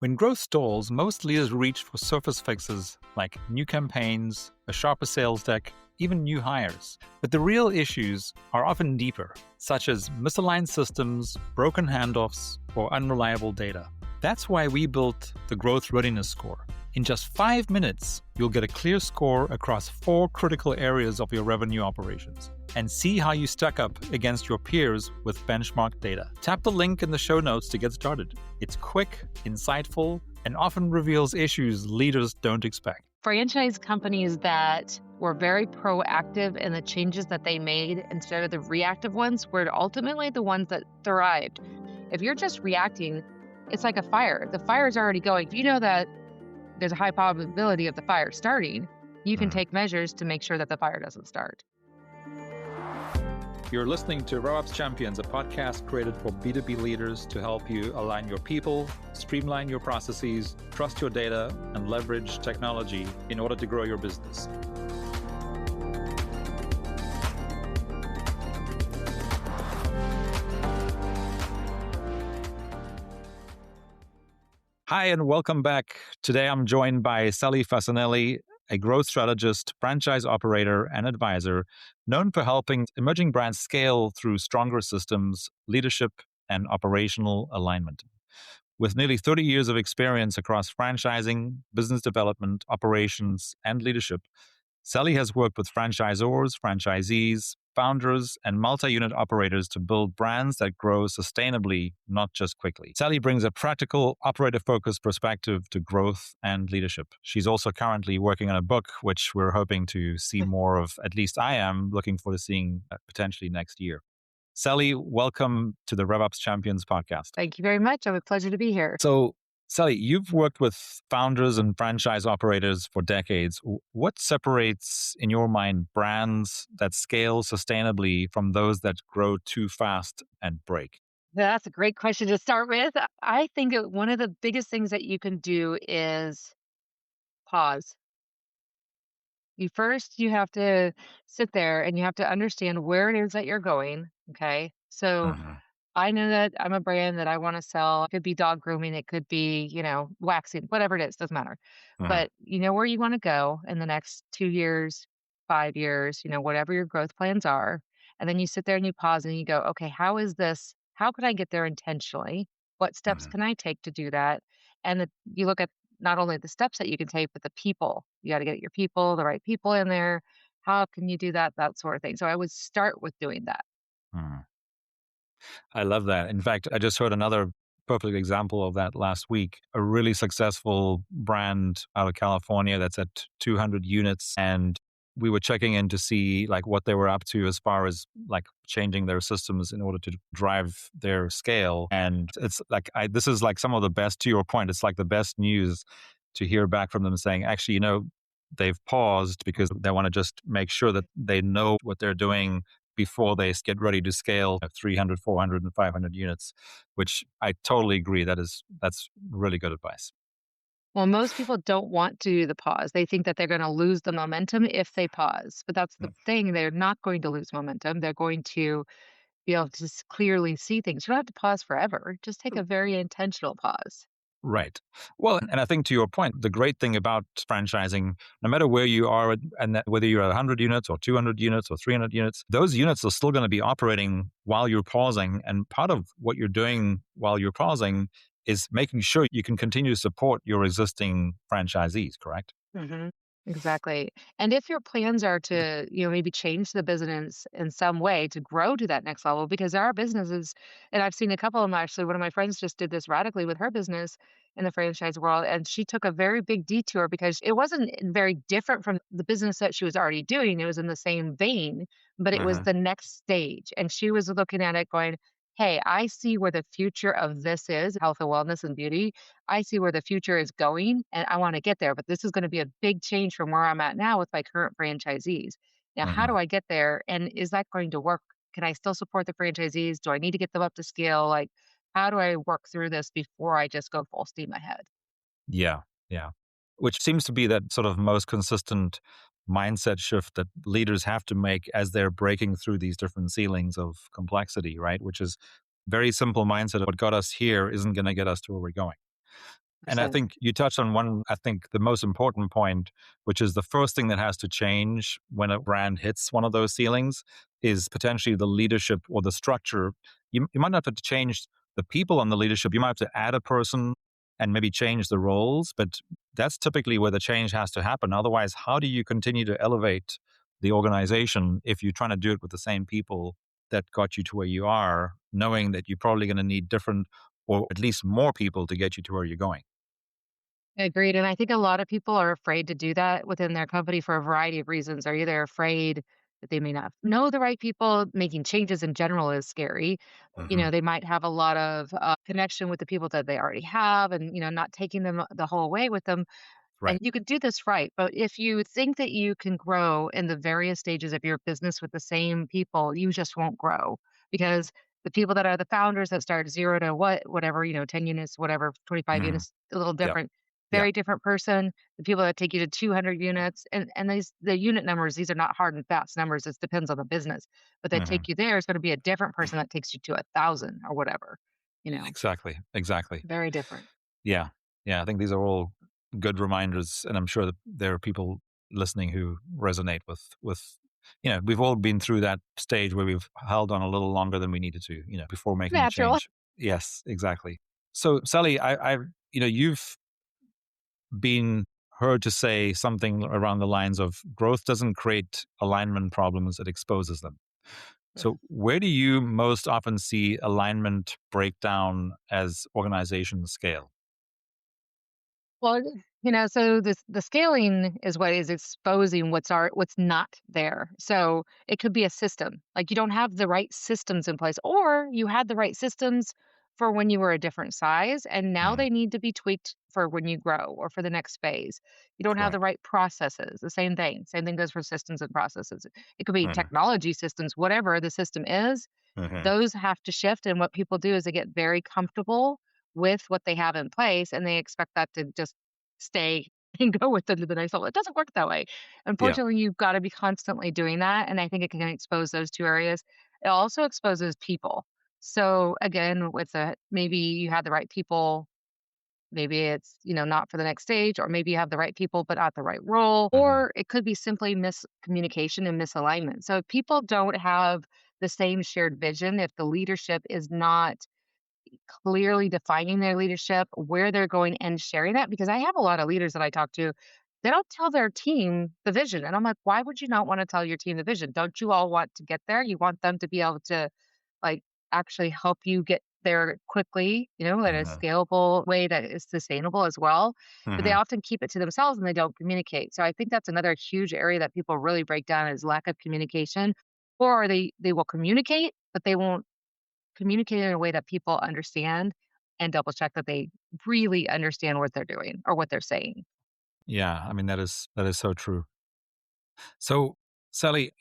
When growth stalls, most leaders reach for surface fixes like new campaigns, a sharper sales deck, even new hires. But the real issues are often deeper, such as misaligned systems, broken handoffs, or unreliable data. That's why we built the Growth Readiness Score. In just 5 minutes, you'll get a clear score across 4 critical areas of your revenue operations and see how you stack up against your peers with benchmark data. Tap the link in the show notes to get started. It's quick, insightful, and often reveals issues leaders don't expect. Franchise companies that were very proactive in the changes that they made instead of the reactive ones were ultimately the ones that thrived. If you're just reacting, it's like a fire. The fire is already going. If you know that there's a high probability of the fire starting, you can take measures to make sure that the fire doesn't start. You're listening to RevOps Champions, a podcast created for B2B leaders to help you align your people, streamline your processes, trust your data, and leverage technology in order to grow your business. Hi, and welcome back. Today, I'm joined by Sally Facinelli, a growth strategist, franchise operator, and advisor known for helping emerging brands scale through stronger systems, leadership, and operational alignment. With nearly 30 years of experience across franchising, business development, operations, and leadership, Sally has worked with franchisors, franchisees, founders, and multi-unit operators to build brands that grow sustainably, not just quickly. Sally brings a practical, operator-focused perspective to growth and leadership. She's also currently working on a book, which we're hoping to see more of. At least I am looking forward to seeing potentially next year. Sally, welcome to the RevOps Champions podcast. Thank you very much. It's a pleasure to be here. So, Sally, you've worked with founders and franchise operators for decades. What separates, in your mind, brands that scale sustainably from those that grow too fast and break? That's a great question to start with. I think one of the biggest things that you can do is pause. You have to sit there and you have to understand where it is that you're going. Okay. So I know that I'm a brand that I want to sell. It could be dog grooming. It could be, waxing, whatever it is, doesn't matter. But you know where you want to go in the next 2 years, 5 years, whatever your growth plans are. And then you sit there and you pause and you go, okay, how could I get there intentionally? What steps can I take to do that? And you look at not only the steps that you can take, but the people. You got to get your people, the right people in there. How can you do that? That sort of thing. So I would start with doing that. I love that. In fact, I just heard another perfect example of that last week. A really successful brand out of California that's at 200 units. And we were checking in to see what they were up to as far as changing their systems in order to drive their scale. And it's this is some of the best, to your point, it's the best news to hear back from them saying, actually, they've paused because they want to just make sure that they know what they're doing before they get ready to scale 300, 400, and 500 units, which I totally agree. That's really good advice. Well, most people don't want to do the pause. They think that they're going to lose the momentum if they pause. But that's the thing. They're not going to lose momentum. They're going to be able to clearly see things. You don't have to pause forever. Just take a very intentional pause. Right. Well, and I think to your point, the great thing about franchising, no matter where you are, and whether you're at 100 units or 200 units or 300 units, those units are still going to be operating while you're pausing. And part of what you're doing while you're pausing is making sure you can continue to support your existing franchisees, correct? Exactly. And if your plans are to, maybe change the business in some way to grow to that next level, because there are businesses, and I've seen a couple of them actually, one of my friends just did this radically with her business in the franchise world, and she took a very big detour because it wasn't very different from the business that she was already doing. It was in the same vein, but it was the next stage. And she was looking at it going, hey, I see where the future of this is, health and wellness and beauty. I see where the future is going and I want to get there, but this is going to be a big change from where I'm at now with my current franchisees. Now, how do I get there? And is that going to work? Can I still support the franchisees? Do I need to get them up to scale? How do I work through this before I just go full steam ahead? Yeah. Which seems to be that sort of most consistent mindset shift that leaders have to make as they're breaking through these different ceilings of complexity, right? Which is very simple mindset of what got us here isn't going to get us to where we're going. And I 100%. think you touched on one, I think the most important point, which is the first thing that has to change when a brand hits one of those ceilings is potentially the leadership or the structure. You might not have to change the people on the leadership. You might have to add a person and maybe change the roles, but that's typically where the change has to happen. Otherwise, how do you continue to elevate the organization if you're trying to do it with the same people that got you to where you are, knowing that you're probably going to need different or at least more people to get you to where you're going? Agreed, and I think a lot of people are afraid to do that within their company for a variety of reasons. Are either afraid that they may not know the right people, making changes in general is scary. Hmm. They might have a lot of connection with the people that they already have and, not taking them the whole way with them. And Right. you could do this right, but if you think that you can grow in the various stages of your business with the same people, you just won't grow because the people that are the founders that start 0 to whatever, 10 units, whatever, 25 Hmm. units, a little Yep. different, Yep. very different person. The people that take you to 200 units and the unit numbers, these are not hard and fast numbers. It depends on the business, but that Hmm. take you there is going to be a different person that takes you to 1,000 or whatever, Exactly. Exactly. very different. Yeah. Yeah. I think these are all good reminders, and I'm sure that there are people listening who resonate with. We've all been through that stage where we've held on a little longer than we needed to, before making a Natural. change. Yes, exactly. So, Sally, you've been heard to say something around the lines of growth doesn't create alignment problems, it exposes them. So, where do you most often see alignment breakdown as organizations scale? Well, so the scaling is what is exposing what's not there. So it could be a system. Like you don't have the right systems in place, or you had the right systems for when you were a different size, and now Mhm. they need to be tweaked for when you grow or for the next phase. You don't have the Correct. right processes. The same thing. Same thing goes for systems and processes. It could be Mhm. technology systems, whatever the system is, Mhm. those have to shift, and what people do is they get very comfortable with what they have in place, and they expect that to just stay and go with the next level. It doesn't work that way. Yeah. Unfortunately, you've gotta be constantly doing that, and I think it can expose those 2 areas. It also exposes people. So, again, with the maybe you had the right people, maybe it's, not for the next stage, or maybe you have the right people, but not the right role, Mhm. or it could be simply miscommunication and misalignment. So, if people don't have the same shared vision, if the leadership is not clearly defining their leadership, where they're going, and sharing that, because I have a lot of leaders that I talk to, they don't tell their team the vision, and I'm like, "Why would you not wanna tell your team the vision? Don't you all want to get there? You want them to be able to, like, actually help you get there quickly, in a Mhm. scalable way that is sustainable as well, but they Mhm. often keep it to themselves and they don't communicate. So I think that's another huge area that people really break down is lack of communication, or they will communicate, but they won't communicate in a way that people understand and double check that they really understand what they're doing or what they're saying. Yeah, I mean that is so true. So, Sally,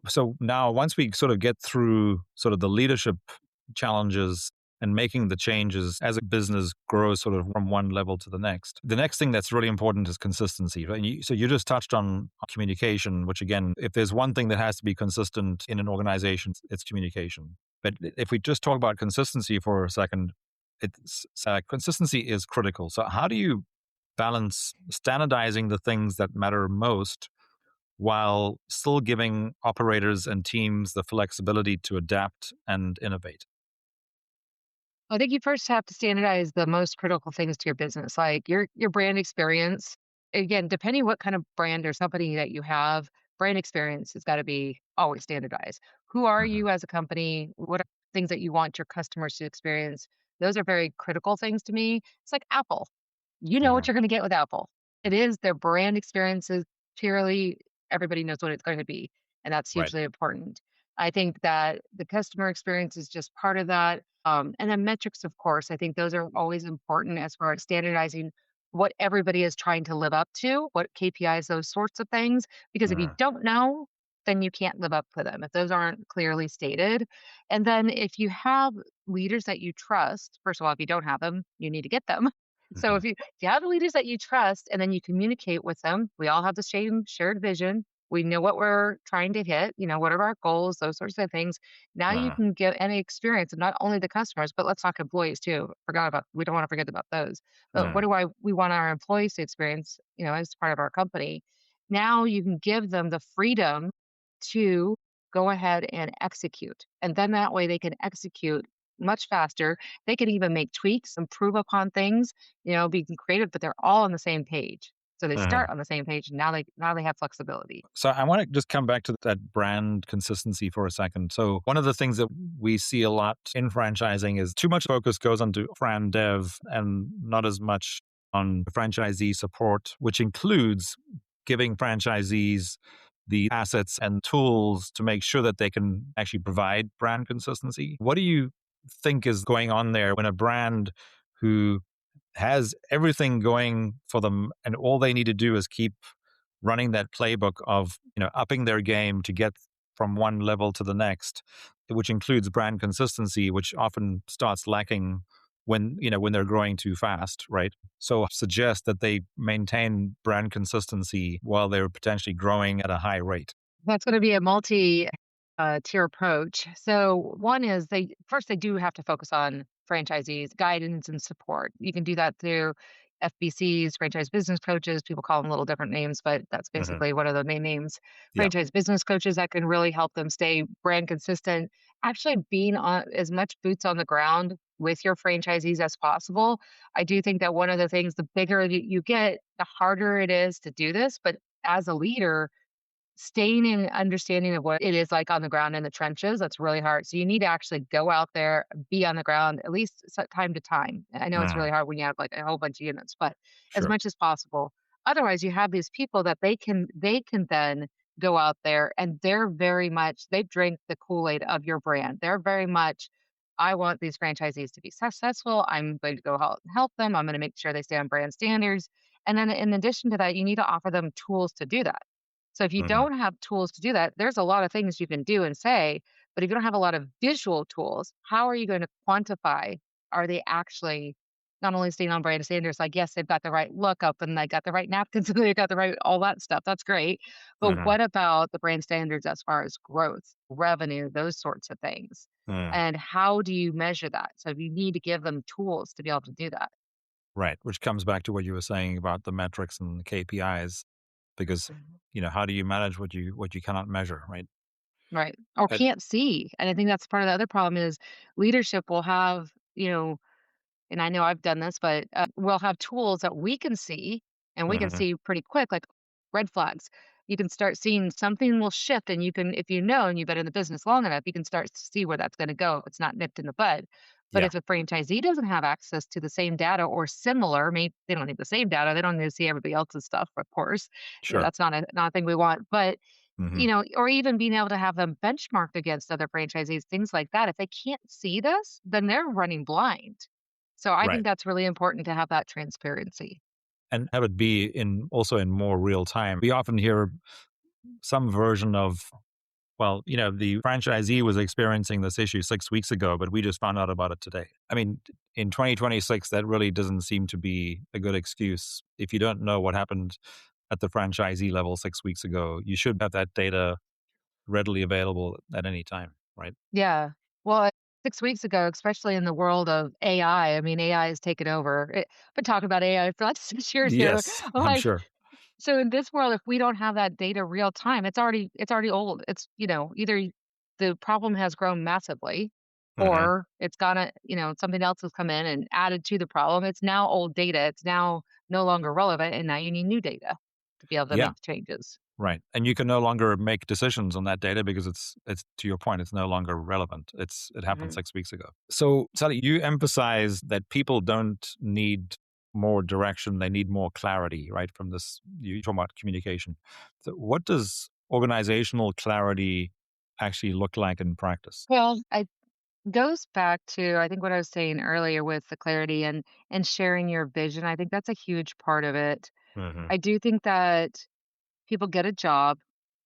so now once we sort of get through sort of the leadership challenges and making the changes as a business grows sort of from one level to the next thing that's really important is consistency, right? So you just touched on communication, which again, if there's one thing that has to be consistent in an organization, it's communication. But if we just talk about consistency for a second, consistency is critical. So how do you balance standardizing the things that matter most while still giving operators and teams the flexibility to adapt and innovate? I think you first have to standardize the most critical things to your business, like your brand experience. Again, depending what kind of brand or company that you have, brand experience has got to be always standardized. Who are Hmm. you as a company? What are things that you want your customers to experience? Those are very critical things to me. It's like Apple. You know what Hmm. you're gonna get with Apple. It is their brand experiences purely everybody knows what it's going to be, and that's Right. hugely important. I think that the customer experience is just part of that, and then metrics, of course, I think those are always important as far as standardizing what everybody is trying to live up to, what KPIs, those sorts of things, because if you Hmm. don't know, then you can't live up to them if those aren't clearly stated. And then if you have leaders that you trust, first of all, if you don't have them, you need to get them. So Hmm. if you have the leaders that you trust and then you communicate with them, we all have the same shared vision. We know what we're trying to hit, what are our goals, those sorts of things. Now you Uh-huh. can get any experience, and not only the customers, but let's talk employees too. We don't want to forget about those. But what Uh, do we want our employees to experience, as part of our company? Now you can give them the freedom to go ahead and execute. And then that way they can execute much faster. They can even make tweaks, improve upon things, be creative, but they're all on the same page. So they uh-huh. start on the same page. And now they have flexibility. So I want to just come back to that brand consistency for a second. So one of the things that we see a lot in franchising is too much focus goes onto brand dev and not as much on franchisee support, which includes giving franchisees the assets and tools to make sure that they can actually provide brand consistency. What do you think is going on there when a brand who has everything going for them and all they need to do is keep running that playbook of upping their game to get from one level to the next, which includes brand consistency, which often starts lacking when they're growing too fast, right? So suggest that they maintain brand consistency while they're potentially growing at a high rate. That's going to be a multi tier approach. So one is they do have to focus on franchisees, guidance and support. You can do that through FBCs, franchise business coaches. People call them little different names, but that's Hmm. basically one of the main names. Yeah, Franchise business coaches that can really help them stay brand consistent. Actually, being on as much boots on the ground with your franchisees as possible. I do think that one of the things, the bigger you get, the harder it is to do this. But as a leader, staying in understanding of what it is like on the ground in the trenches, that's really hard. So you need to actually go out there, be on the ground at least time to time. I know it's uh, really hard when you have like a whole bunch of units, but as sure. much as possible. Otherwise, you have these people that they can then go out there and they drink the Kool-Aid of your brand. They're very much, I want these franchisees to be successful. I'm going to go help them. I'm going to make sure they stay on brand standards. And then in addition to that, you need to offer them tools to do that. So if you Hmm. don't have tools to do that, there's a lot of things you can do and say, but if you don't have a lot of visual tools, how are you going to quantify? Are they actually not only staying on brand standards, like, yes, they've got the right lookup and they got the right napkins and they got the right, all that stuff. That's great. But Hmm. what about the brand standards as far as growth, revenue, those sorts of things? Uh, And how do you measure that? So you need to give them tools to be able to do that. right, which comes back to what you were saying about the metrics and the KPIs, because how do you manage what you cannot measure, right? Right. Or And, can't see. And I think that's part of the other problem is leadership will have, and I know I've done this, but we'll have tools that we can see and we can mhm, see pretty quick, like red flags. You can start seeing something will shift and you can, if you know, and you've been in the business long enough, you can start to see where that's going to go. It's not nipped in the bud. But yeah, if a franchisee doesn't have access to the same data or similar, maybe they don't need the same data. They don't need to see everybody else's stuff, of course. sure. That's not a thing we want. But Hmm. or even being able to have them benchmarked against other franchisees, things like that. If they can't see this, then they're running blind. So I think Right. that's really important to have that transparency. And have it be in more real time. We often hear some version of, well, the franchisee was experiencing this issue 6 weeks ago, but we just found out about it today. I mean, in 2026, that really doesn't seem to be a good excuse. If you don't know what happened at the franchisee level 6 weeks ago, you should have that data readily available at any time, right? Yeah. Well, 6 weeks ago, especially in the world of AI, I mean, AI has taken over. I've been talking about AI for like 6 years here. Yes, I'm I'm like, sure. so in this world, if we don't have that data real time, it's already old. It's, either the problem has grown massively Hmm. or it's gonna, something else has come in and added to the problem. It's now old data. It's now no longer relevant. And now you need new data to be able to Yeah. make changes. Right. And you can no longer make decisions on that data because it's to your point, it's no longer relevant. It happened Hmm. 6 weeks ago. So Sally, you emphasize that people don't need more direction, they need more clarity, right? From this, you talk about communication. So what does organizational clarity actually look like in practice? Well, it goes back to I think what I was saying earlier with the clarity and sharing your vision. I think that's a huge part of it. Hmm. I do think that people get a job,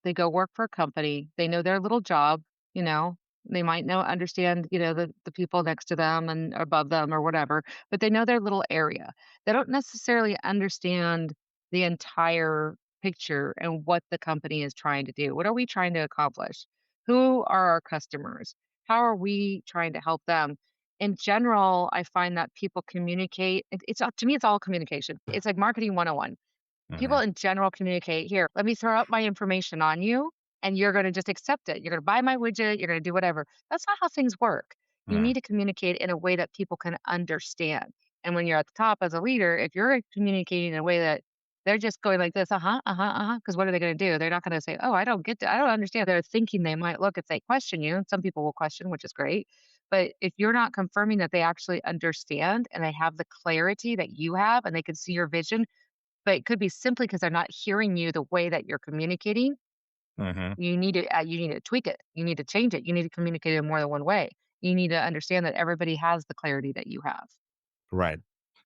they go work for a company, they know their little job, you know, they might understand, the people next to them and above them or whatever, but they know their little area. They don't necessarily understand the entire picture and what the company is trying to do. What are we trying to accomplish? Who are our customers? How are we trying to help them? In general, I find that people communicate. To me, it's all communication. It's like marketing 101. People Hmm. in general communicate, "Here, let me throw up my information on you, and you're gonna just accept it. You're gonna buy my widget, you're gonna do whatever." That's not how things work. You need Hmm. to communicate in a way that people can understand. And when you're at the top as a leader, if you're communicating in a way that they're just going like this, "Uh-huh, uh-huh, uh-huh," because what are they gonna do? They're not gonna say, "Oh, I don't get that. I don't understand." They're thinking they might look if they question you. Some people will question, which is great. But if you're not confirming that they actually understand and they have the clarity that you have and they can see your vision, but it could be simply because 'cause they're not hearing you the way that you're communicating. Hmm. You need to tweak it. You need to change it. You need to communicate it in more than one way. You need to understand that everybody has the clarity that you have. Right.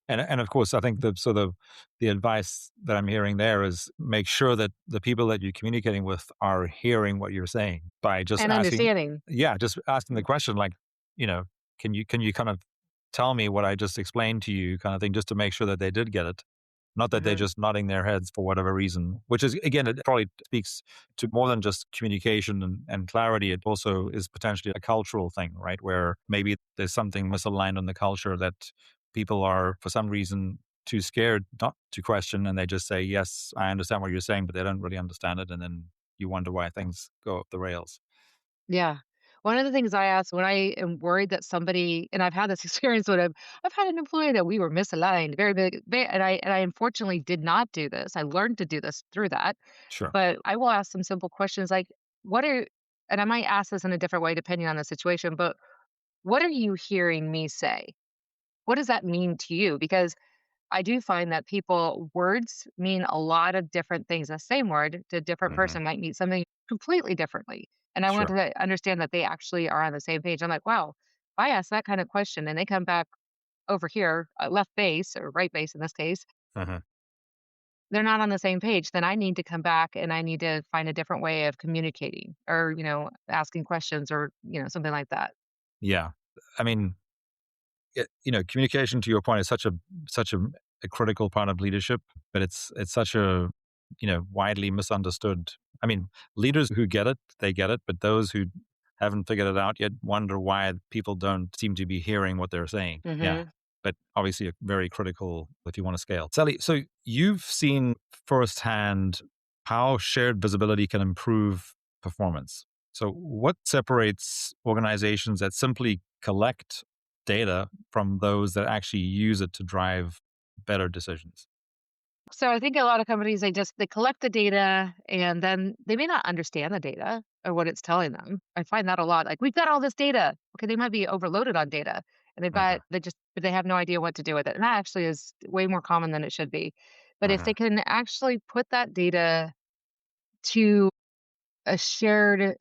And of course, I think the advice that I'm hearing there is make sure that the people that you're communicating with are hearing what you're saying by just And asking, understanding. yeah, just asking the question like, you know, can you kind of tell me what I just explained to you, kind of thing, just to make sure that they did get it. Not that they're Mhm. just nodding their heads for whatever reason, which is, again, it probably speaks to more than just communication and clarity. It also is potentially a cultural thing, right? Where maybe there's something misaligned on the culture that people are, for some reason, too scared not to question. And they just say, yes, I understand what you're saying, but they don't really understand it. And then you wonder why things go off the rails. Yeah. One of the things I ask when I am worried that somebody, and I've had this experience when I've had an employee that we were misaligned very big, and I unfortunately did not do this. I learned to do this through that. Sure. But I will ask some simple questions like, what are and I might ask this in a different way depending on the situation, but what are you hearing me say? What does that mean to you? Because I do find that words mean a lot of different things. The same word to a different Hmm. person might mean something completely differently. And I want Sure. to understand that they actually are on the same page. I'm like, wow, if I ask that kind of question and they come back over here, left base or right base in this case, Hmm. they're not on the same page, then I need to come back and I need to find a different way of communicating or, asking questions or, something like that. Yeah. I mean, communication to your point is such a critical part of leadership, but it's such a widely misunderstood. I mean, leaders who get it, they get it, but those who haven't figured it out yet wonder why people don't seem to be hearing what they're saying. Yeah, Hmm. but obviously very critical if you want to scale. Sally, so you've seen firsthand how shared visibility can improve performance. So, what separates organizations that simply collect data from those that actually use it to drive better decisions? So I think a lot of companies they collect the data and then they may not understand the data or what it's telling them. I find that a lot. Like we've got all this data. Okay, they might be overloaded on data and Hmm. but they have no idea what to do with it. And that actually is way more common than it should be. But if Hmm. they can actually put that data to a shared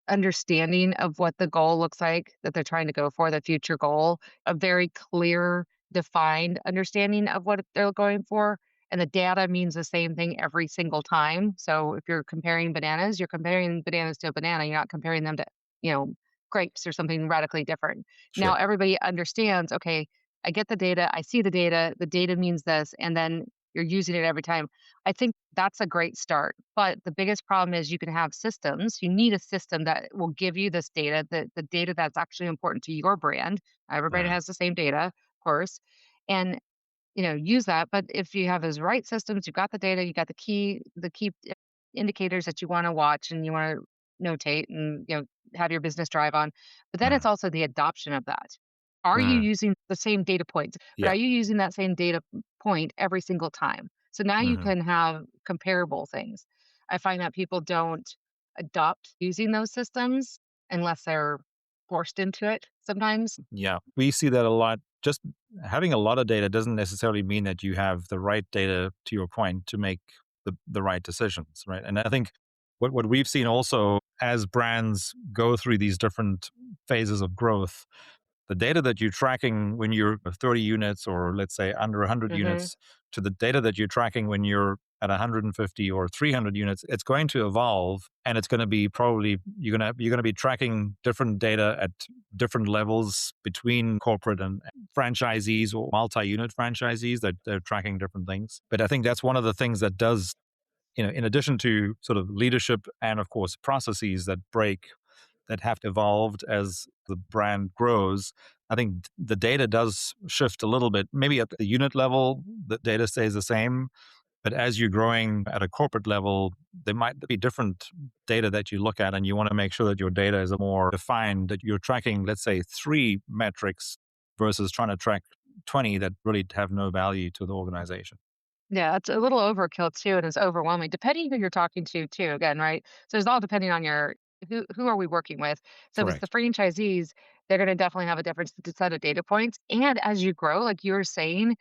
understanding of what the goal looks like that they're trying to go for, the future goal, a very clear, defined understanding of what they're going for. And the data means the same thing every single time. So if you're comparing bananas to a banana. You're not comparing them to, you know, grapes or something radically different. Now Sure. everybody understands, okay, I get the data means this, and then you're using it every time. I think that's a great start. But the biggest problem is you can have systems. You need a system that will give you this data, the data that's actually important to your brand. Everybody Mm. has the same data, of course, and use that. But if you have those right systems, you've got the data, you got the key indicators that you want to watch and you want to notate and have your business drive on. But then Mm. it's also the adoption of that. Are you Mm. using the same data points? But Yeah. are you using that same data point every single time? So now you Hmm. can have comparable things. I find that people don't adopt using those systems unless they're forced into it sometimes. Yeah. We see that a lot. Just having a lot of data doesn't necessarily mean that you have the right data, to your point, to make the right decisions, right? And I think what we've seen also as brands go through these different phases of growth, the data that you're tracking when you're 30 units or let's say under 100 Hmm. units to the data that you're tracking when you're at 150 or 300 units, it's going to evolve, and it's going to be probably you're going to be tracking different data at different levels between corporate and franchisees or multi-unit franchisees that they're tracking different things. But I think that's one of the things that does in addition to sort of leadership and of course processes that have evolved as the brand grows, I think the data does shift a little bit. Maybe at the unit level, the data stays the same, but as you're growing at a corporate level, there might be different data that you look at, and you want to make sure that your data is more defined, that you're tracking, let's say, three metrics versus trying to track 20 that really have no value to the organization. Yeah, it's a little overkill too, and it's overwhelming, depending who you're talking to too, again, right? So it's all depending on your who are we working with? So if it's the Correct. franchisees, they're gonna definitely have a different set of data points. And as you grow, like you were saying,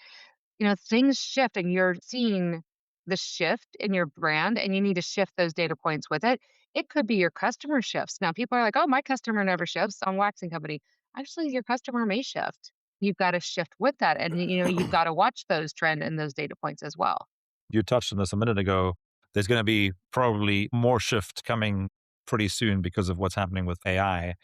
things shift and you're seeing the shift in your brand and you need to shift those data points with it. It could be your customer shifts. Now people are like, "Oh, my customer never shifts. I'm a waxing company." Actually, your customer may shift. You've got to shift with that and you've got to watch those trend and those data points as well. You touched on this a minute ago. There's going to be probably more shift coming pretty soon because of what's happening with AI.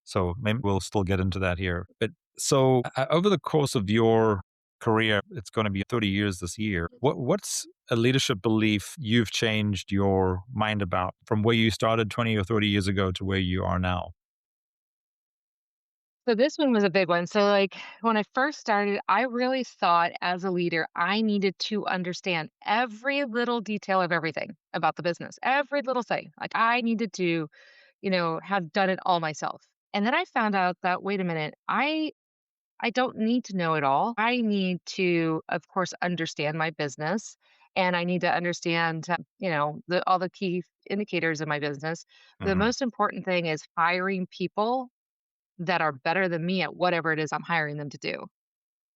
So maybe we'll still get into that here. But so over the course of your career, it's going to be 30 years this year. What's a leadership belief you've changed your mind about from where you started 20 or 30 years ago to where you are now? So this one was a big one. So like when I first started, I really thought as a leader, I needed to understand every little detail of everything about the business, every little thing. Like I needed to, have done it all myself. And then I found out that wait a minute, I don't need to know it all. I need to, of course, understand my business and I need to understand, all the key indicators of my business. The Hmm. most important thing is hiring people that are better than me at whatever it is I'm hiring them to do.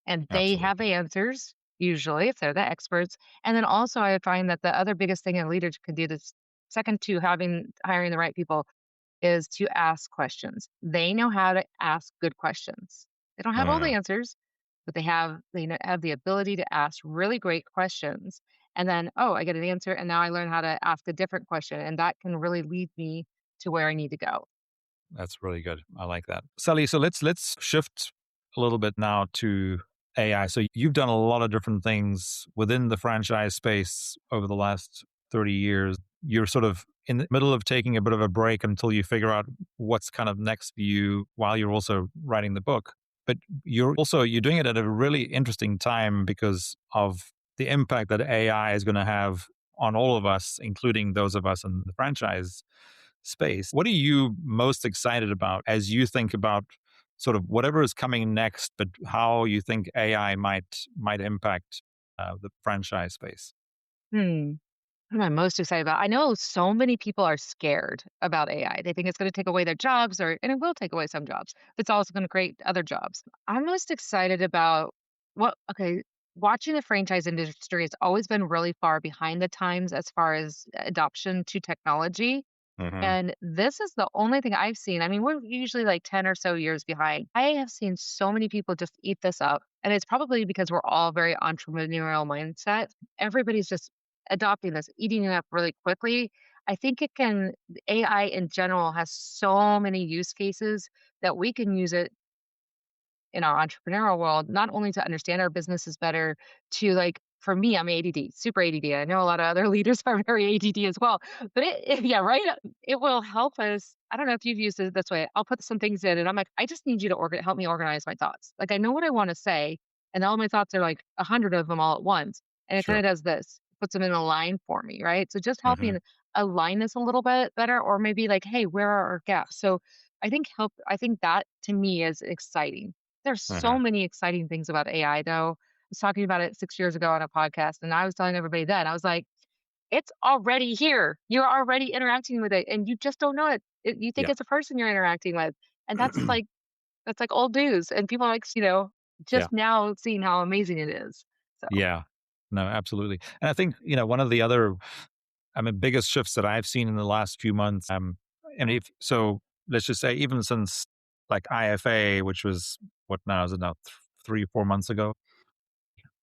And they have Absolutely. the answers, usually, if they're the experts. And then also, I find that the other biggest thing a leader can do that's second to hiring the right people is to ask questions. They know how to ask good questions. They don't have all the Hmm. answers, but have the ability to ask really great questions. And then, oh, I get an answer, and now I learn how to ask a different question, and that can really lead me to where I need to go. That's really good. I like that. Sally, so let's shift a little bit now to AI. So you've done a lot of different things within the franchise space over the last 30 years. You're sort of in the middle of taking a bit of a break until you figure out what's kind of next for you while you're also writing the book. But you're doing it at a really interesting time because of the impact that AI is going to have on all of us, including those of us in the franchise space. What are you most excited about as you think about sort of whatever is coming next, but how you think AI might impact the franchise space? Hmm. What am I most excited about? I know so many people are scared about AI. They think it's going to take away their jobs, and it will take away some jobs, but it's also going to create other jobs. I'm most excited about okay, watching the franchise industry has always been really far behind the times as far as adoption to technology. Hmm. And this is the only thing I've seen. I mean, we're usually like 10 or so years behind. I have seen so many people just eat this up. And it's probably because we're all very entrepreneurial mindset. Everybody's just adopting this, eating it up really quickly. I think AI in general has so many use cases that we can use it in our entrepreneurial world, not only to understand our businesses better, to like, for me, I'm ADD, super ADD. I know a lot of other leaders are very ADD as well, but yeah, right. It will help us. I don't know if you've used it this way. I'll put some things in and I'm like, I just need you to help me organize my thoughts. Like, I know what I want to say, and all my thoughts are like 100 of them all at once. And it kind Sure. of does this, puts them in a line for me, right? So just Hmm. helping align this a little bit better, or maybe like, hey, where are our gaps? So I think that to me is exciting. There's so Hmm. many exciting things about AI, though. I was talking about it 6 years ago on a podcast, and I was telling everybody then, I was like, "It's already here. You're already interacting with it, and you just don't know it. You think Yeah. it's a person you're interacting with, and that's like old news." And people are like, Yeah. just now seeing how amazing it is. So, Yeah. No, absolutely. And I think, one of the other, biggest shifts that I've seen in the last few months, and if so, let's just say even since like IFA, which was what now is it now 3, 4 months ago,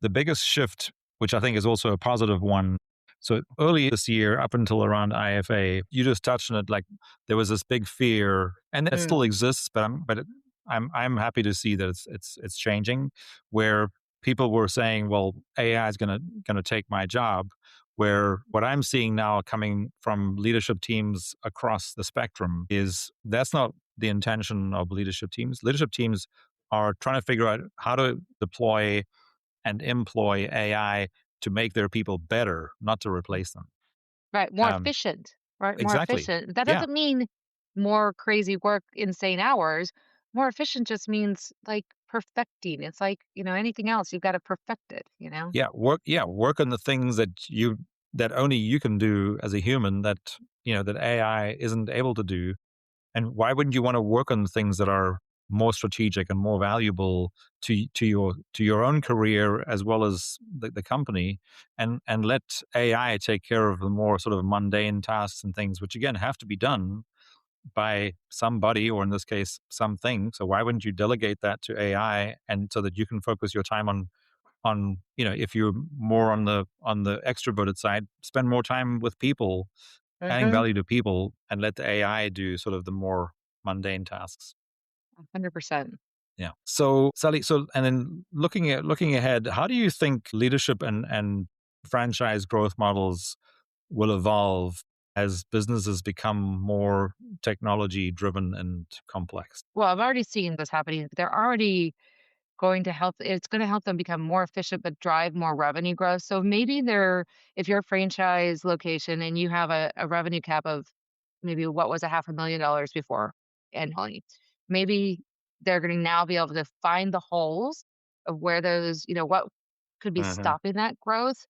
the biggest shift, which I think is also a positive one. So early this year, up until around IFA, you just touched on it. Like there was this big fear, and it mm, still exists. I'm happy to see that it's changing, where people were saying, "Well, AI is gonna take my job." Where what I'm seeing now coming from leadership teams across the spectrum is that's not the intention of leadership teams. Leadership teams are trying to figure out how to deploy and employ AI to make their people better, not to replace them. Right, more Um, efficient, right? More exactly. efficient. That Yeah. doesn't mean more crazy work, insane hours. More efficient just means like perfecting. It's like, anything else, you've got to perfect it, you know? Yeah. Work. Yeah. Work on the things that only you can do as a human that AI isn't able to do. And why wouldn't you want to work on things that are more strategic and more valuable to your own career as well as the company, and let AI take care of the more sort of mundane tasks and things, which again have to be done by somebody, or in this case something. So why wouldn't you delegate that to AI, and so that you can focus your time on if you're more on the extroverted side, spend more time with people, adding Hmm. value to people, and let the AI do sort of the more mundane tasks. 100%. Yeah. So Sally, and then looking ahead, how do you think leadership and franchise growth models will evolve as businesses become more technology driven and complex? Well, I've already seen this happening. They're already it's going to help them become more efficient, but drive more revenue growth. So maybe if you're a franchise location and you have a revenue cap of maybe what was a $500,000 before annually, maybe they're going to now be able to find the holes of where what could be Hmm. stopping that growth,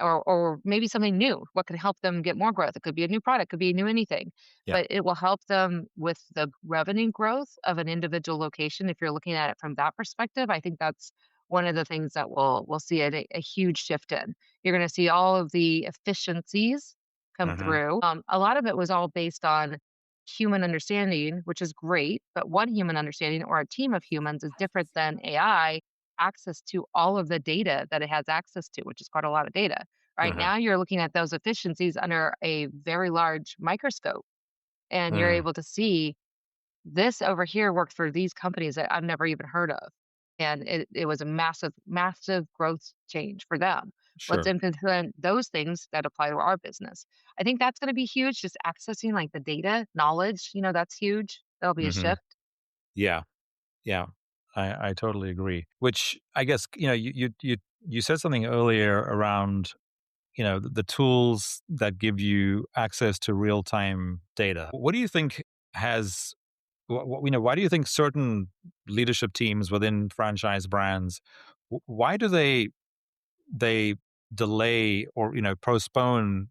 or maybe something new. What could help them get more growth? It could be a new product, could be a new anything, Yeah. but it will help them with the revenue growth of an individual location. If you're looking at it from that perspective, I think that's one of the things that we'll see a huge shift in. You're going to see all of the efficiencies come Hmm. through. A lot of it was all based on human understanding, which is great, but one human understanding or a team of humans is different than AI access to all of the data that it has access to, which is quite a lot of data. Right Hmm. now, you're looking at those efficiencies under a very large microscope, and you're Hmm. able to see this over here worked for these companies that I've never even heard of. And it was a massive, massive growth change for them. Let's Sure. implement those things that apply to our business. I think that's going to be huge. Just accessing like the data, knowledge, that's huge. That'll be a Hmm. shift. Yeah. Yeah. I totally agree. Which I guess you said something earlier around the tools that give you access to real time data. What do you think has why do you think certain leadership teams within franchise brands, why do they delay or postpone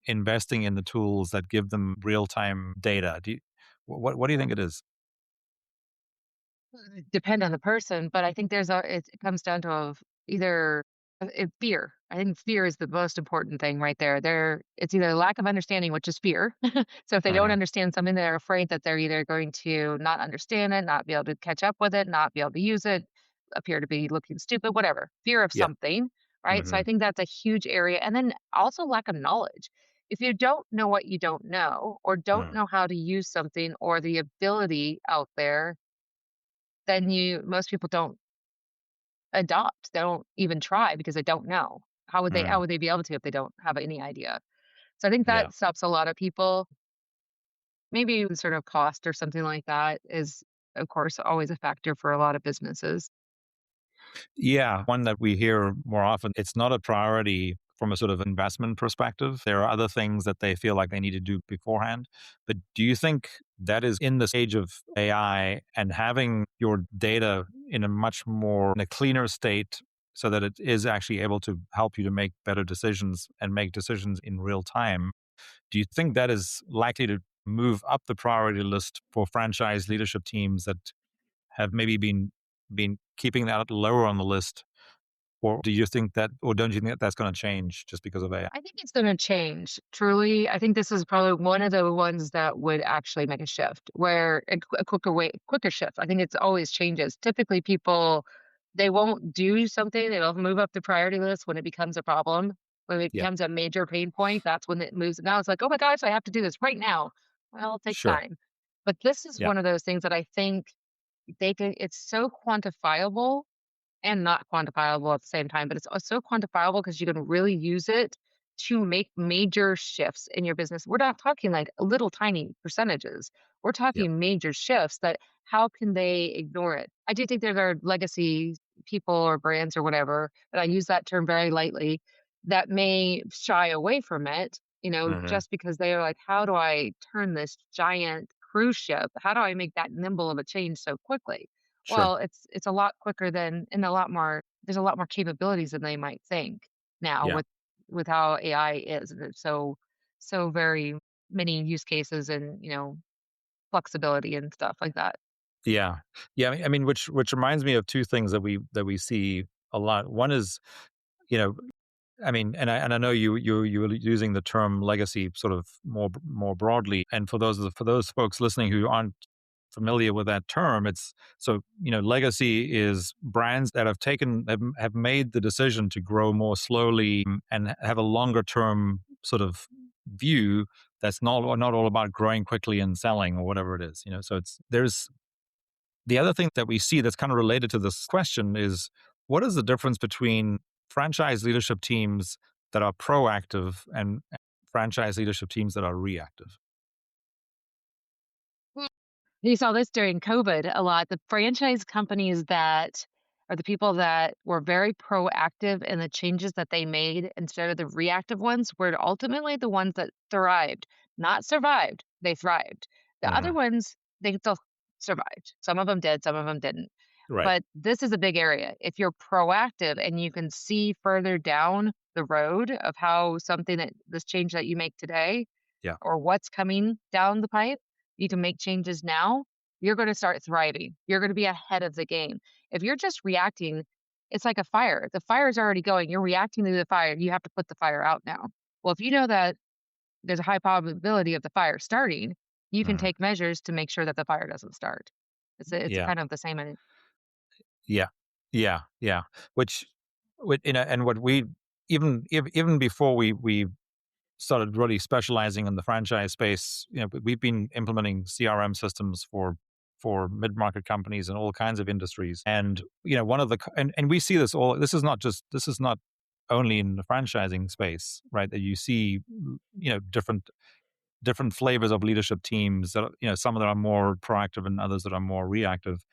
investing in the tools that give them real time data? What do you think it is? Depend on the person, but I think it comes down to either fear. I think fear is the most important thing right there. It's either lack of understanding, which is fear. So if they don't Uh-huh. understand something, they're afraid that they're either going to not understand it, not be able to catch up with it, not be able to use it, appear to be looking stupid, whatever. Fear of Yeah. something, right? So Hmm. I think that's a huge area. And then also lack of knowledge. If you don't know what you don't know, or don't know how to use something or the ability out there, then most people don't adopt. They don't even try because they don't know. How would they be able to if they don't have any idea? So I think Yeah. that stops a lot of people. Maybe sort of cost or something like that is, of course, always a factor for a lot of businesses. Yeah, one that we hear more often. It's not a priority from a sort of investment perspective. There are other things that they feel like they need to do beforehand. But do you think that is in the age of AI and having your data in a cleaner state so that it is actually able to help you to make better decisions and make decisions in real time? Do you think that is likely to move up the priority list for franchise leadership teams that have maybe been keeping that lower on the list, or do you think that, or don't you think that that's going to change just because of AI? I think it's gonna change, truly. I think this is probably one of the ones that would actually make a shift, where a quicker shift. I think it's always changes. Typically, people, they won't do something, they'll move up the priority list when it becomes a problem. When it Yeah, becomes a major pain point, that's when it moves. Now it's like, "Oh my gosh, I have to do this right now." Well, it takes sure. time. But this is Yeah. one of those things that I think it's so quantifiable and not quantifiable at the same time, but it's so quantifiable because you can really use it to make major shifts in your business, we're not talking like little tiny percentages. We're Yeah. talking major shifts that how can they ignore it? I do think there are legacy people or brands or whatever, and I use that term very lightly, that may shy away from it, Hmm. just because they are like, how do I turn this giant cruise ship? How do I make that nimble of a change so quickly? Sure. Well, it's a lot quicker than and a lot more there's a lot more capabilities than they might think now Yeah. with how AI is, and it's so very many use cases and, flexibility and stuff like that. Yeah. Yeah. I mean, which reminds me of two things that we see a lot. One is, you know, I mean, and I know you were using the term legacy sort of more broadly. And for those folks listening who aren't familiar with that term, it's so legacy is brands that have made the decision to grow more slowly and have a longer term sort of view that's not all about growing quickly and selling or whatever it is. So there's the other thing that we see that's kind of related to this question is what is the difference between franchise leadership teams that are proactive and franchise leadership teams that are reactive? You saw this during COVID a lot. The franchise companies that are the people that were very proactive in the changes that they made instead of the reactive ones were ultimately the ones that thrived, not survived. They thrived. The other Hmm. ones, they still survived. Some of them did, some of them didn't. Right. But this is a big area. If you're proactive and you can see further down the road of how something that this change that you make today Yeah. or what's coming down the pipe, you can make changes now, you're going to start thriving. You're going to be ahead of the game. If you're just reacting, it's like a fire. The fire is already going. You're reacting to the fire. You have to put the fire out now. Well, if you know that there's a high probability of the fire starting, you can Hmm. take measures to make sure that the fire doesn't start. It's Yeah. kind of the same. Yeah. Yeah. Yeah. Which, and what we even before we started really specializing in the franchise space, we've been implementing CRM systems for mid-market companies in all kinds of industries. And one of the and we see this all. This is not only in the franchising space, right? That you see, different flavors of leadership teams that some of them are more proactive and others that are more reactive.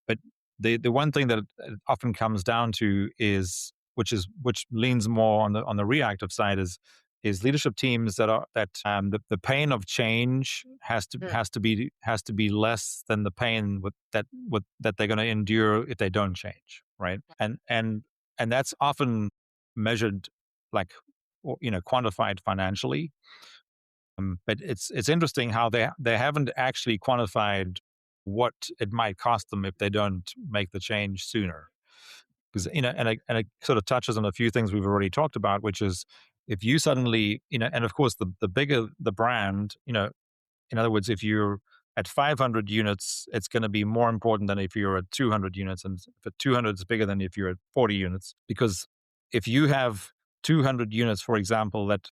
But the one thing that it often comes down to is which leans more on the reactive side is leadership teams that the pain of change Mm, has to be less than the pain that they're going to endure if they don't change, right? And that's often measured, like, quantified financially. But it's interesting how they haven't actually quantified what it might cost them if they don't make the change sooner. Because and it sort of touches on a few things we've already talked about, which is if you suddenly, and of course the bigger the brand, in other words, if you're at 500 units, it's going to be more important than if you're at 200 units, and if at 200 is bigger than if you're at 40 units, because if you have 200 units, for example, that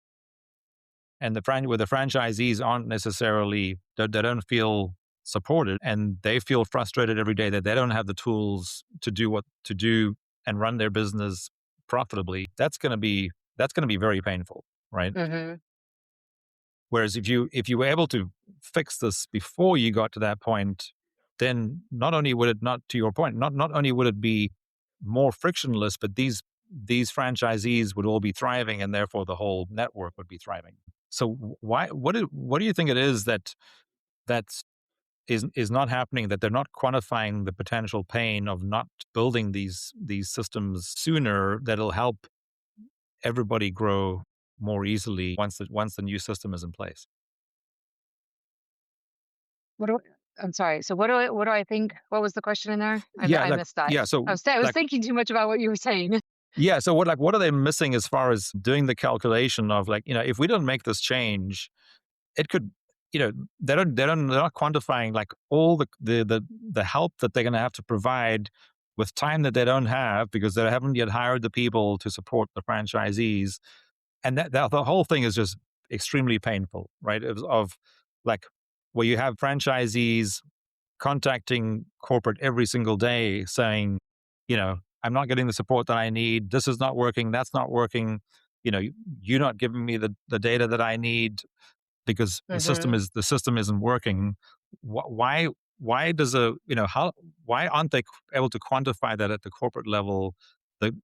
and where the franchisees aren't necessarily they don't feel supported and they feel frustrated every day that they don't have the tools to do what to do and run their business profitably. That's going to be very painful, right? mhm. Whereas if you were able to fix this before you got to that point, then not only would it not to your point, not only would it be more frictionless, but these franchisees would all be thriving, and therefore the whole network would be thriving. So why what do you think it is that is not happening, that they're not quantifying the potential pain of not building these systems sooner that'll help everybody grow more easily once the new system is in place? What do I'm sorry. So what do I think? What was the question in there? Yeah, I like missed that. yeah, so I was like thinking too much about what you were saying. yeah, so what are they missing as far as doing the calculation of, like, if we don't make this change, it could, you know, they're not quantifying, like, all the help that they're going to have to provide with time that they don't have because they haven't yet hired the people to support the franchisees, and that the whole thing is just extremely painful, right? Of, like, where you have franchisees contacting corporate every single day saying, I'm not getting the support that I need. This is not working. That's not working. you know, you're not giving me the data that I need because Mhm. the system isn't working. Why does a you know how why aren't they able to quantify that at the corporate level? The,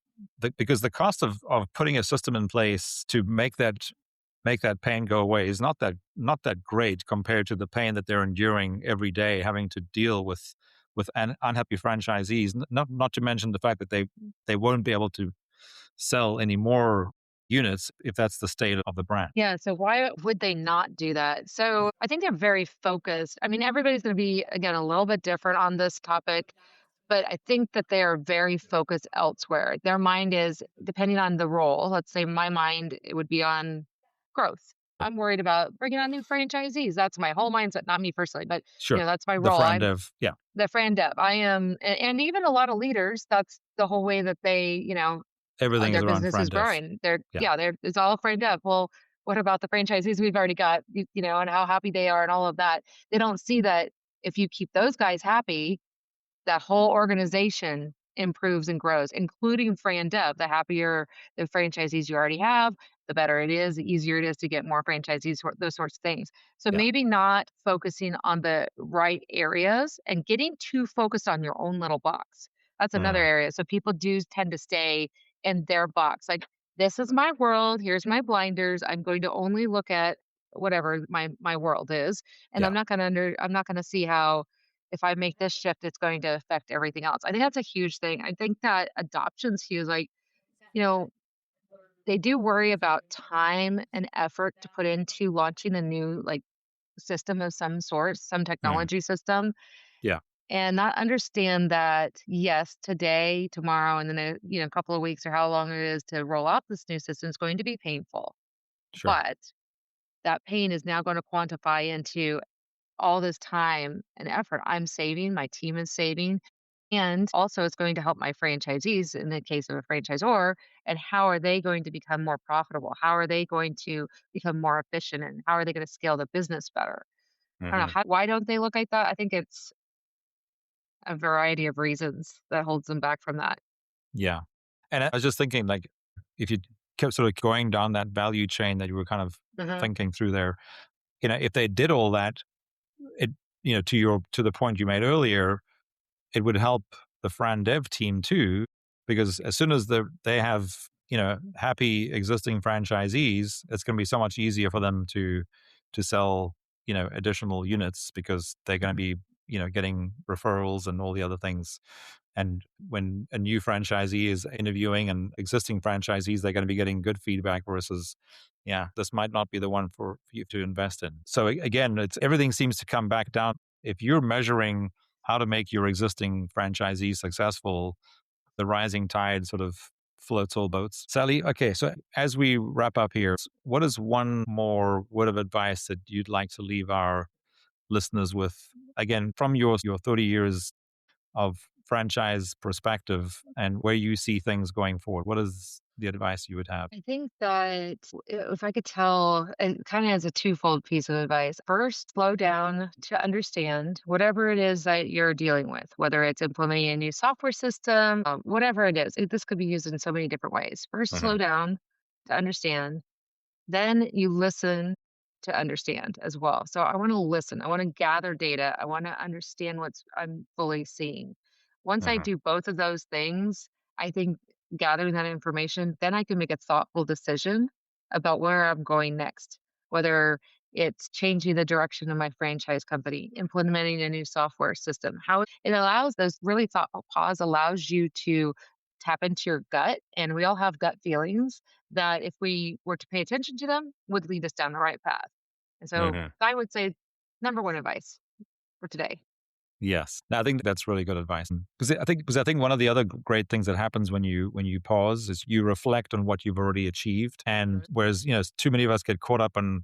because the cost of putting a system in place to make that pain go away is not that great compared to the pain that they're enduring every day, having to deal with unhappy franchisees. Not to mention the fact that they won't be able to sell any more units if that's the state of the brand. Yeah, so why would they not do that? So I think they're very focused. I mean, everybody's going to be, again, a little bit different on this topic, but I think that they are very focused elsewhere. Their mind is, depending on the role, let's say my mind, it would be on growth. I'm worried about bringing on new franchisees. That's my whole mindset, not me personally, but Sure, that's my the role. friend I'm of yeah, the friend dev. I am, and even a lot of leaders, that's the whole way that they, everything is their around business is friend of growing. yeah, It's all framed up. Well, what about the franchisees we've already got, and how happy they are and all of that? They don't see that if you keep those guys happy, that whole organization improves and grows, including Fran Dev. The happier the franchisees you already have, the better it is, the easier it is to get more franchisees, those sorts of things. So yeah, maybe not focusing on the right areas and getting too focused on your own little box. That's another mhm, area. So people do tend to stay in their box. Like, this is my world. Here's my blinders. I'm going to only look at whatever my world is, and yeah, I'm not going to see how if I make this shift, it's going to affect everything else. I think that's a huge thing. I think that adoption's huge. Like, you know, they do worry about time and effort to put into launching a new like system of some sort, some mhm, technology system, yeah, and not understand that yes, today, tomorrow, and then a couple of weeks or how long it is to roll out this new system is going to be painful. sure, But that pain is now going to quantify into all this time and effort I'm saving, my team is saving, and also it's going to help my franchisees in the case of a franchisor. And how are they going to become more profitable? How are they going to become more efficient? And how are they going to scale the business better? I don't know. mhm, Why don't they look like that? I think it's a variety of reasons that holds them back from that. yeah. And I was just thinking, like, if you kept sort of going down that value chain that you were kind of Hmm. thinking through there, if they did all that, it to the point you made earlier, it would help the Fran Dev team too, because as soon as they have happy existing franchisees, it's going to be so much easier for them to sell additional units because they're going to be getting referrals and all the other things. And when a new franchisee is interviewing and existing franchisees, they're going to be getting good feedback versus, yeah, this might not be the one for you to invest in. So again, it's everything seems to come back down. If you're measuring how to make your existing franchisees successful, the rising tide sort of floats all boats. Sally, okay, so as we wrap up here, what is one more word of advice that you'd like to leave our listeners with? Again, from your 30 years of franchise perspective and where you see things going forward, what is the advice you would have? I think that if I could tell, and kind of as a twofold piece of advice, first, slow down to understand whatever it is that you're dealing with, whether it's implementing a new software system, whatever it is. This could be used in so many different ways. First, Hmm. slow down to understand. Then you listen to understand as well. So I want to listen. I want to gather data. I want to understand what's I'm fully seeing. Once I Hmm. do both of those things, I think gathering that information, then I can make a thoughtful decision about where I'm going next, whether it's changing the direction of my franchise company, implementing a new software system. How it allows those really thoughtful pause allows you to tap into your gut. And we all have gut feelings that if we were to pay attention to them would lead us down the right path. And so Hmm. I would say number one advice for today. Yes, I think that's really good advice. Because I think one of the other great things that happens when you pause is you reflect on what you've already achieved. And Mhm. whereas too many of us get caught up on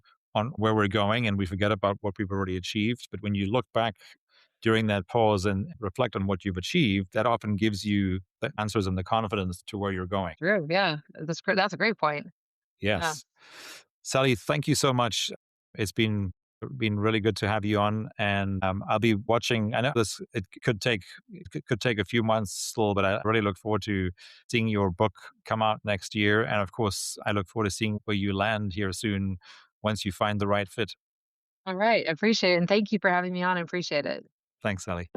where we're going and we forget about what we've already achieved. But when you look back during that pause and reflect on what you've achieved, that often gives you the answers and the confidence to where you're going. True. Yeah. That's a great point. Yeah. Yes, Sally, thank you so much. It's been Been really good to have you on, and I'll be watching. I know this it could take a few months still, but I really look forward to seeing your book come out next year, and of course, I look forward to seeing where you land here soon once you find the right fit. All right. Appreciate it. And thank you for having me on. I appreciate it. Thanks, Sally.